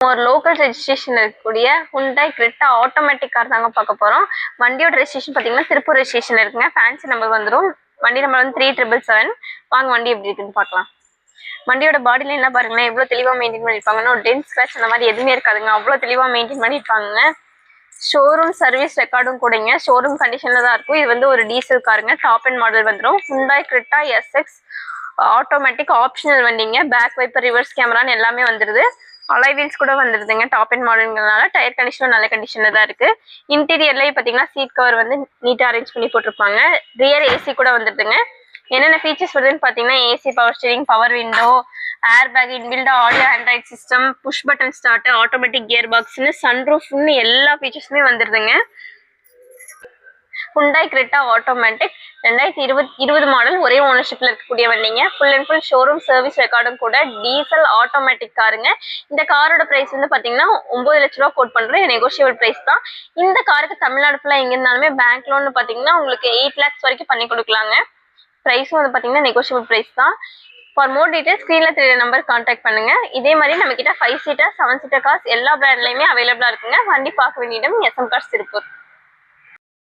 ஒரு local registration இருக்கக்கூடிய Hyundai Creta automatic car தாங்க பார்க்க போறோம். வண்டியோட ரெஜிஸ்ட்ரேஷன் பாத்தீங்கன்னா திருப்பூர் ரெஜிஸ்ட்ரேஷன் இருக்குங்க. ஃபேன்சி நம்பர் வந்துடும். வண்டி நம்பர் வந்து 3777. வாங்க வண்டி எப்படி இருக்குன்னு பார்க்கலாம். வண்டியோட பாடி லைன் எல்லாம் பாருங்களேன் எவ்வளவு தெளிவா மெயின்டைன் பண்ணிருப்பாங்கன்னா ஒரு டென்ட் ஸ்கிராச் அந்த மாதிரி எதுவுமே இருக்காதுங்க. அவ்வளவு தெளிவா மெயின்டைன் பண்ணிருப்பாங்க. ஷோரூம் சர்வீஸ் ரெக்கார்டும் கூடங்க. ஷோரூம் கண்டிஷன்ல தான் இருக்கும். இது வந்து ஒரு டீசல் காருங்க. டாப் அண்ட் மாடல் வந்துடும். Hyundai Creta SX automatic optional வண்டிங்க. பேக் வைப்பர் ரிவர்ஸ் கேமரான்னு எல்லாமே வந்துருது. அலாய் வீல்ஸ் கூட வந்துருதுங்க. டாப் அண்ட் மாடல்ங்கிறதுனால டயர் கண்டிஷனும் நல்ல கண்டிஷன்ல தான் இருக்கு. இன்டீரியர்லயே பாத்தீங்கன்னா சீட் கவர் வந்து நீட்டா அரேஞ்ச் பண்ணி போட்டிருப்பாங்க. ரியர் ஏசி கூட வந்துருதுங்க. என்னென்ன ஃபீச்சர்ஸ் வருதுன்னு பாத்தீங்கன்னா AC, power steering, power window, air bag, inbuilt audio Android system, push button start, automatic gear பாக்ஸ்னு சன்ரூஃப்னு எல்லா ஃபீச்சர்ஸுமே வந்துருதுங்க. Hyundai Creta ஆட்டோமேட்டிக் 2020 மாடல், ஒரே ஓனர்ஷிப்ல இருக்கக்கூடிய வண்டிங்க. Full and full showroom service ரெக்கார்டும் கூட. டீசல் ஆட்டோமேட்டிக் காருங்க. இந்த காரோட பிரைஸ் வந்து பாத்தீங்கன்னா 9 லட்ச ரூபா கோட் பண்றேன். நெகோஷியபிள் பிரைஸ் தான். இந்த காருக்கு தமிழ்நாடு ஃபுல்லா எங்க இருந்தாலுமே பேங்க் லோன் பாத்தீங்கன்னா உங்களுக்கு 8 lakhs வரைக்கும் பண்ணி கொடுக்கலாங்க. பிரைஸும் வந்து பாத்தீங்கன்னா நெகோஷியபிள் பிரைஸ் தான். ஃபார் மோர் டீடைல்ஸ் ஸ்க்ரீன்ல தெரிய நம்பர் கான்டாக்ட் பண்ணுங்க. இதே மாதிரி நம்ம கிட்ட 5 சீட்டர் 7 சீட்டர் கார்ஸ் எல்லா பிராண்ட்லயுமே அவைலபிளா இருக்குங்க. வண்டி பார்க்க வேண்டிய இடம் SM கார்ஸ் திருப்பூர்.